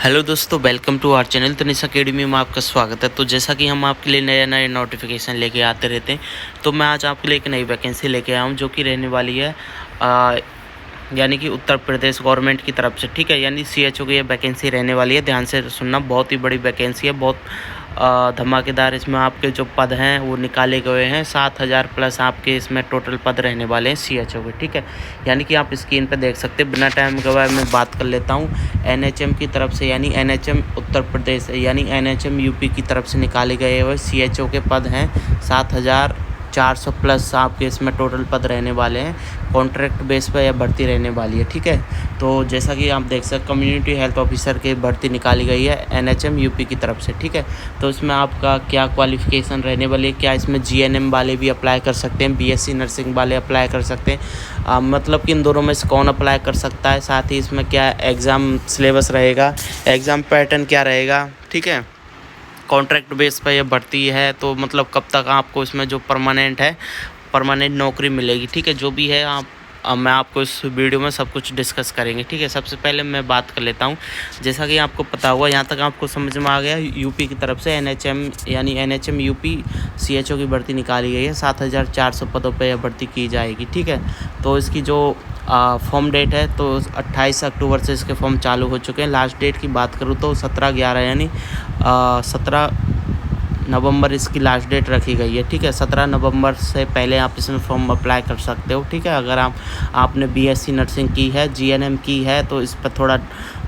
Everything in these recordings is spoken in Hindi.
हेलो दोस्तों, welcome to our channel Tanishq academy में आपका स्वागत है। तो जैसा कि हम आपके लिए नए नए नोटिफिकेशन लेके आते रहते हैं, तो मैं आज आपके लिए एक नई वैकेंसी लेके आया हूँ जो कि रहने वाली है यानी कि उत्तर प्रदेश गवर्नमेंट की तरफ से। ठीक है, यानी सीएचओ की ये वैकेंसी रहने वाली है। ध्यान से सुनना, बहुत ही बड़ी वैकेंसी है, बहुत धमाकेदार। इसमें आपके जो पद हैं वो निकाले गए हैं। 7,000 प्लस आपके इसमें टोटल पद रहने वाले हैं सीएचओ के। ठीक है, यानी कि आप स्क्रीन पे देख सकते हैं। बिना टाइम गवाए मैं बात कर लेता हूँ एनएचएम की तरफ से, यानी एनएचएम उत्तर प्रदेश यानी एनएचएम यूपी की तरफ से निकाले गए हुए सीएचओ के पद हैं। 7,400 प्लस आपके इसमें टोटल पद रहने वाले हैं। कॉन्ट्रैक्ट बेस पर यह भर्ती रहने वाली है। ठीक है, तो जैसा कि आप देख सकते, कम्युनिटी हेल्थ ऑफिसर की भर्ती निकाली गई है एनएचएम यूपी की तरफ से। ठीक है, तो इसमें आपका क्या क्वालिफ़िकेशन रहने वाली है, क्या इसमें जीएनएम वाले भी अप्लाई कर सकते हैं, बीएससी नर्सिंग वाले अप्लाई कर सकते हैं, मतलब कि इन दोनों में से कौन अप्लाई कर सकता है। साथ ही इसमें क्या एग्ज़ाम सिलेबस रहेगा, एग्ज़ाम पैटर्न क्या रहेगा। ठीक है, कॉन्ट्रैक्ट बेस पर यह भर्ती है, तो मतलब कब तक आपको इसमें जो परमानेंट नौकरी मिलेगी। ठीक है, जो भी है मैं आपको इस वीडियो में सब कुछ डिस्कस करेंगे। ठीक है, सबसे पहले मैं बात कर लेता हूँ। जैसा कि आपको पता हुआ, यहाँ तक आपको समझ में आ गया, यूपी की तरफ से एनएचएम यानी एनएचएम यूपी सीएचओ की भर्ती निकाली गई है। 7,400 पदों पर यह भर्ती की जाएगी। ठीक है, तो इसकी जो फॉर्म डेट है तो 28 अक्टूबर से इसके फॉर्म चालू हो चुके हैं। लास्ट डेट की बात करूँ तो 17/11 यानी 17 नवंबर इसकी लास्ट डेट रखी गई है। ठीक है, 17 नवंबर से पहले आप इसमें फॉर्म अप्लाई कर सकते हो। ठीक है, अगर आपने बीएससी नर्सिंग की है, जीएनएम की है, तो इस पर थोड़ा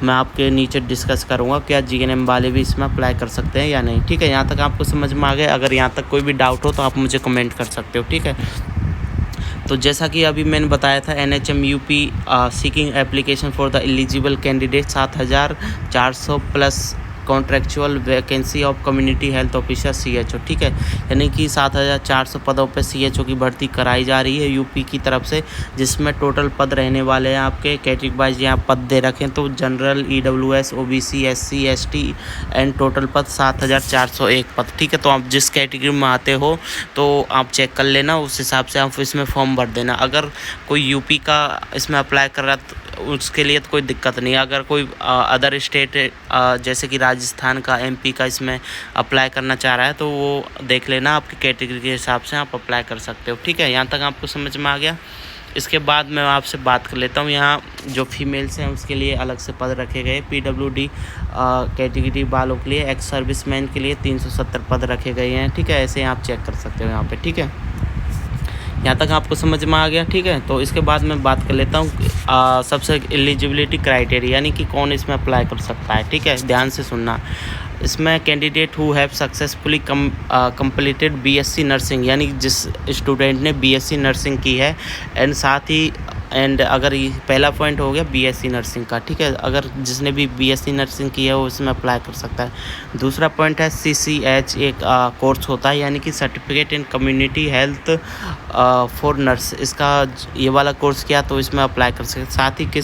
मैं आपके नीचे डिस्कस करूँगा क्या जीएनएम वाले भी इसमें अप्लाई कर सकते हैं या नहीं। ठीक है, यहाँ तक आपको समझ में आ गया। अगर यहाँ तक कोई भी डाउट हो तो आप मुझे कमेंट कर सकते हो। ठीक है, तो जैसा कि अभी मैंने बताया था, NHM UP seeking application for the eligible candidate 7,400 plus contractual vacancy of community health officer CHO. ठीक है, यानी कि 7,400 पदों पर सीएचओ की भर्ती कराई जा रही है यूपी की तरफ से, जिसमें टोटल पद रहने वाले हैं आपके कैटेगरी वाइज यहाँ पद दे रखें तो general, EWS, OBC, SC, ST and total पद 7,401 पद। ठीक है, तो आप जिस कैटेगरी में आते हो तो आप चेक कर लेना, उस हिसाब से आप इसमें फॉर्म भर देना। अगर कोई यूपी का इसमें अप्लाई कर रहा है उसके लिए तो कोई दिक्कत नहीं है। अगर कोई अदर स्टेट जैसे कि राजस्थान का, एमपी का इसमें अप्लाई करना चाह रहा है तो वो देख लेना, आपकी कैटेगरी के हिसाब से आप अप्लाई कर सकते हो। ठीक है, यहाँ तक आपको समझ में आ गया। इसके बाद मैं आपसे बात कर लेता हूँ, यहाँ जो फीमेल्स हैं उसके लिए अलग से पद रखे गए। पीडब्ल्यूडी कैटेगरी वालों के लिए, एक्स सर्विसमैन के लिए 370 पद रखे गए हैं। ठीक है, ऐसे आप चेक कर सकते हो यहाँ पे। ठीक है, यहाँ तक आपको समझ में आ गया। ठीक है, तो इसके बाद मैं बात कर लेता हूँ सबसे एलिजिबिलिटी क्राइटेरिया, यानी कि कौन इसमें अप्लाई कर सकता है। ठीक है, ध्यान से सुनना। इसमें candidate who have successfully completed BSc nursing, यानी जिस स्टूडेंट ने बीएससी नर्सिंग की है, एंड साथ ही अगर ये पहला पॉइंट हो गया बीएससी नर्सिंग का। ठीक है, अगर जिसने भी बीएससी नर्सिंग की है वो इसमें अप्लाई कर सकता है। दूसरा पॉइंट है सीसीएच, एक कोर्स होता है, यानी कि certificate in community health for nurse. इसका ये वाला कोर्स किया तो इसमें अप्लाई कर सकते। साथ ही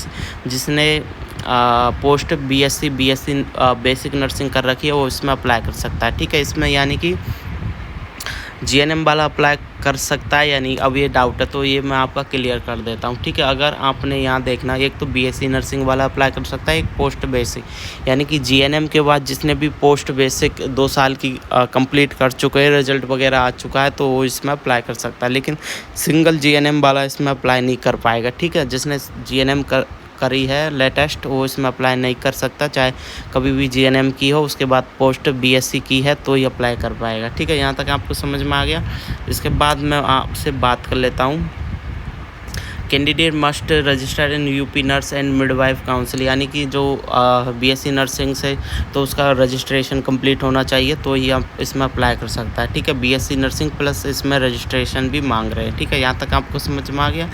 जिसने पोस्ट बीएससी बेसिक नर्सिंग कर रखी है वो इसमें अप्लाई कर सकता है। ठीक है, इसमें यानी कि जीएनएम वाला अप्लाई कर सकता है या नहीं, अब ये डाउट है तो ये मैं आपका क्लियर कर देता हूँ। ठीक है, अगर आपने यहाँ देखना, एक तो बीएससी नर्सिंग वाला अप्लाई कर सकता है, एक पोस्ट बेसिक, यानी कि जीएनएम के बाद जिसने भी पोस्ट बेसिक 2 साल की कंप्लीट कर चुके हैं, रिजल्ट वगैरह आ चुका है, तो वो इसमें अप्लाई कर सकता है। लेकिन सिंगल जीएनएम वाला इसमें अप्लाई नहीं कर पाएगा। ठीक है, जिसने जीएनएम करी है लेटेस्ट वो इसमें अप्लाई नहीं कर सकता, चाहे कभी भी जीएनएम की हो, उसके बाद पोस्ट बीएससी की है तो ही अप्लाई कर पाएगा। ठीक है, यहाँ तक आपको समझ में आ गया। इसके बाद मैं आपसे बात कर लेता हूँ, candidate must register in UP nurse and midwife council, यानी कि जो बीएससी नर्सिंग से तो उसका रजिस्ट्रेशन कंप्लीट होना चाहिए तो ही आप इसमें अप्लाई कर सकता है। ठीक है, बीएससी नर्सिंग प्लस इसमें रजिस्ट्रेशन भी मांग रहे हैं। ठीक है, यहाँ तक आपको समझ में आ गया।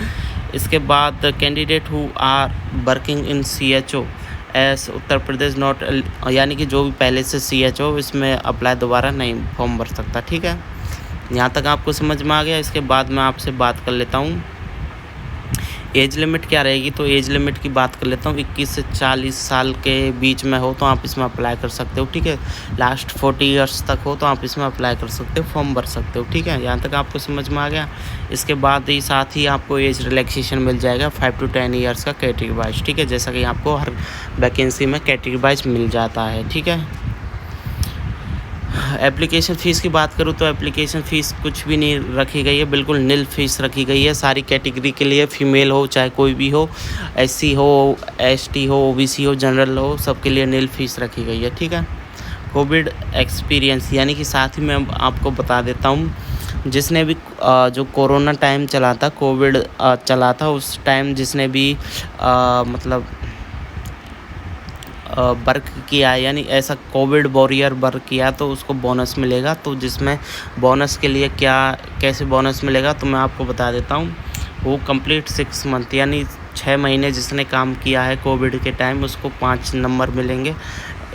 इसके बाद candidate who are working in CHO S Uttar Pradesh not, यानी कि जो भी पहले से सीएचओ इसमें अप्लाई दोबारा नहीं फॉर्म भर सकता। ठीक है, यहाँ तक आपको समझ में आ गया। इसके बाद मैं आपसे बात कर लेता हूँ, एज लिमिट क्या रहेगी, तो एज लिमिट की बात कर लेता हूँ। 21 से 40 साल के बीच में हो तो आप इसमें अप्लाई कर सकते हो, ठीक है। लास्ट 40 ईयर्स तक हो तो आप इसमें अप्लाई कर सकते हो, फॉर्म भर सकते हो, ठीक है। यहाँ तक आपको समझ में आ गया। इसके बाद ही साथ ही आपको एज रिलैक्सेशन मिल जाएगा 5 to 10 ईयर्स का कैटेगरी वाइज, ठीक है। जैसा कि आपको हर वैकेंसी में कैटेगरी वाइज मिल जाता है, ठीक है। एप्लीकेशन फ़ीस की बात करूँ तो एप्लीकेशन फ़ीस कुछ भी नहीं रखी गई है, बिल्कुल निल फ़ीस रखी गई है सारी कैटेगरी के लिए। फीमेल हो चाहे कोई भी हो, एससी हो, एसटी हो, ओबीसी हो, जनरल हो, सबके लिए निल फ़ीस रखी गई है, ठीक है। कोविड एक्सपीरियंस यानी कि साथ ही मैं आपको बता देता हूँ, जिसने भी जो कोरोना टाइम चला था, कोविड चला था, उस टाइम जिसने भी मतलब वर्क किया यानी ऐसा कोविड वॉरियर वर्क किया तो उसको बोनस मिलेगा। तो जिसमें बोनस के लिए कैसे बोनस मिलेगा तो मैं आपको बता देता हूँ। वो कंप्लीट 6 मंथ यानी 6 महीने जिसने काम किया है कोविड के टाइम, उसको 5 नंबर मिलेंगे।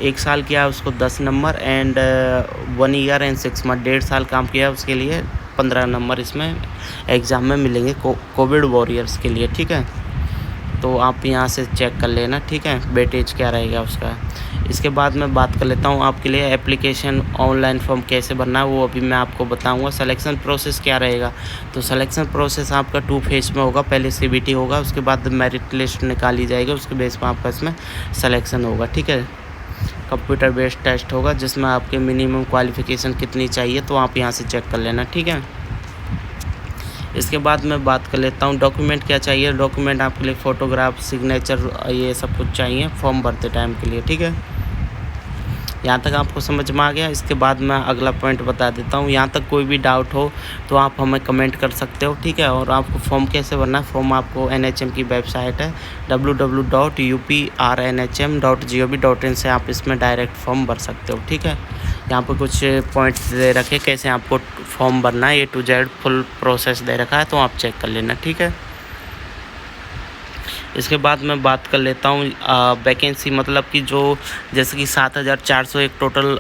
1 साल किया उसको 10 number and 1 year and 6 month, 1.5 साल काम किया उसके लिए 15 नंबर इसमें एग्ज़ाम में मिलेंगे कोविड वॉरियर्स के लिए, ठीक है। तो आप यहाँ से चेक कर लेना, ठीक है, वेटेज क्या रहेगा उसका। इसके बाद मैं बात कर लेता हूँ आपके लिए एप्लीकेशन ऑनलाइन फॉर्म कैसे भरना है, वो अभी मैं आपको बताऊँगा। सिलेक्शन प्रोसेस क्या रहेगा, तो सिलेक्शन प्रोसेस आपका 2 फेज में होगा। पहले CBT होगा, उसके बाद मेरिट लिस्ट निकाली जाएगी, उसके बेस पर आपका इसमें सिलेक्शन होगा, ठीक है। कंप्यूटर बेस्ड टेस्ट होगा जिसमें आपके मिनिमम क्वालिफ़िकेशन कितनी चाहिए तो आप यहाँ से चेक कर लेना, ठीक है। इसके बाद मैं बात कर लेता हूँ डॉक्यूमेंट क्या चाहिए। डॉक्यूमेंट आपके लिए फ़ोटोग्राफ, सिग्नेचर, ये सब कुछ चाहिए फॉर्म भरते टाइम के लिए, ठीक है। यहाँ तक आपको समझ में आ गया। इसके बाद मैं अगला पॉइंट बता देता हूँ। यहाँ तक कोई भी डाउट हो तो आप हमें कमेंट कर सकते हो, ठीक है। और आपको फॉर्म कैसे भरना है, फॉर्म आपको NHM की वेबसाइट है www.uprnhm.gov.in से आप इसमें डायरेक्ट फॉर्म भर सकते हो, ठीक है। यहाँ पर कुछ पॉइंट्स दे रखे कैसे आपको फॉर्म भरना है, A to Z full process दे रखा है, तो आप चेक कर लेना, ठीक है। इसके बाद मैं बात कर लेता हूँ वैकेंसी, मतलब कि जो जैसे कि 7,401 टोटल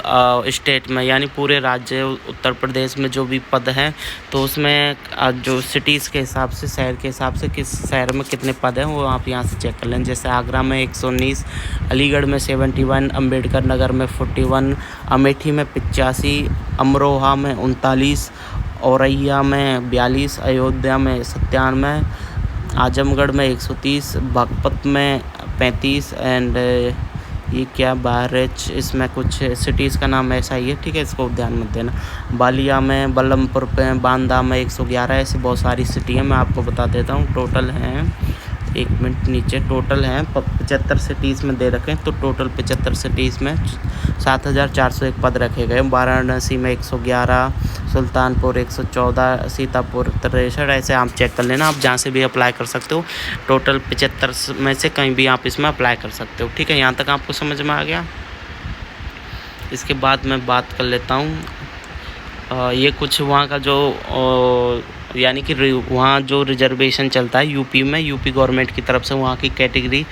स्टेट में यानी पूरे राज्य उत्तर प्रदेश में जो भी पद हैं, तो उसमें जो सिटीज़ के हिसाब से, शहर के हिसाब से किस शहर में कितने पद हैं वो आप यहाँ से चेक कर लें। जैसे आगरा में 119, अलीगढ़ में 71, अम्बेडकर नगर में 41, अमेठी में 85, अमरोहा में 39, औरैया में 42, अयोध्या में 97, आजमगढ़ में 130, बागपत में 35 एंड ये क्या बहराइच, इसमें कुछ सिटीज़ का नाम ऐसा ही है, ठीक है, इसको ध्यान मत देना। बालिया में, बलमपुर पे, बांदा में 111, ऐसे बहुत सारी सिटी हैं। मैं आपको बता देता हूँ टोटल हैं, 1 मिनट, नीचे टोटल हैं 75 सिटीज़ में दे रखे हैं। तो टोटल 75 सिटीज़ में 7,401 पद रखे गए। वाराणसी में 111, सुल्तानपुर 114, सीतापुर 63, ऐसे आप चेक कर लेना। आप जहाँ से भी अप्लाई कर सकते हो, टोटल 75 में से कहीं भी आप इसमें अप्लाई कर सकते हो, ठीक है। यहाँ तक आपको समझ में आ गया। इसके बाद मैं बात कर लेता हूँ ये कुछ वहाँ का जो यानी कि वहाँ जो रिजर्वेशन चलता है यूपी में, यूपी गवर्नमेंट की तरफ से वहाँ की कैटेगरी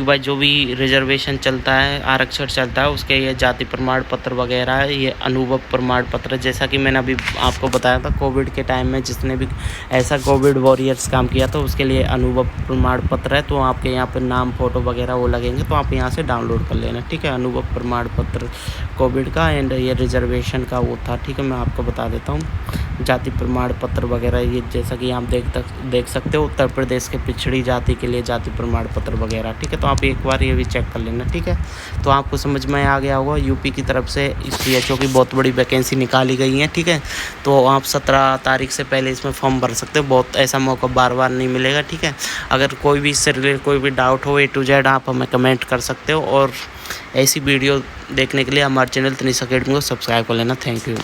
वाइज जो भी रिजर्वेशन चलता है, आरक्षण चलता है, उसके ये जाति प्रमाण पत्र वगैरह, ये अनुभव प्रमाण पत्र, जैसा कि मैंने अभी आपको बताया था कोविड के टाइम में जिसने भी ऐसा कोविड वॉरियर्स काम किया था उसके लिए अनुभव प्रमाण पत्र है। तो आपके यहाँ पर नाम, फ़ोटो वगैरह वो लगेंगे, तो आप यहाँ से डाउनलोड कर लेना, ठीक है। अनुभव प्रमाण पत्र कोविड का एंड ये रिजर्वेशन का वो था, ठीक है। मैं आपको बता देता हूँ जाति प्रमाण पत्र वगैरह, ये जैसा कि आप देख सकते हो उत्तर प्रदेश के पिछड़ी जाति के लिए जाति प्रमाण पत्र वगैरह, ठीक है। तो आप एक बार ये भी चेक कर लेना, ठीक है। तो आपको समझ में आ गया होगा यूपी की तरफ से CHO की बहुत बड़ी वैकेंसी निकाली गई है, ठीक है। तो आप 17 तारीख से पहले इसमें फॉर्म भर सकते हो, बहुत ऐसा मौका बार बार नहीं मिलेगा, ठीक है। अगर कोई भी इससे रिलेटेड कोई भी डाउट हो A to Z आप हमें कमेंट कर सकते हो। और ऐसी वीडियो देखने के लिए हमारे चैनल तनिष्क अकेडमी को सब्सक्राइब कर लेना। Thank you.